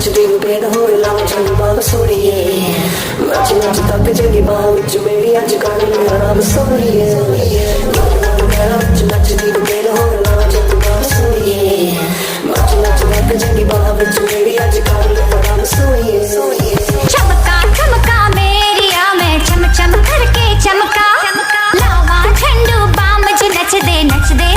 नचदी Ben होए लावां चंगी balm सोड़िए नच नच तक जगी बाह विच मेरी अज कर मेरा नाम सोड़िए नचदी बेन होए लावां चंगी बाम सोड़िए नच नच तक जगी बाह विच मेरी अज कर मेरा नाम सोड़िए चमका चमका मेरिया मैं चम चम करके चमका लावा झंडू बाम च नच दे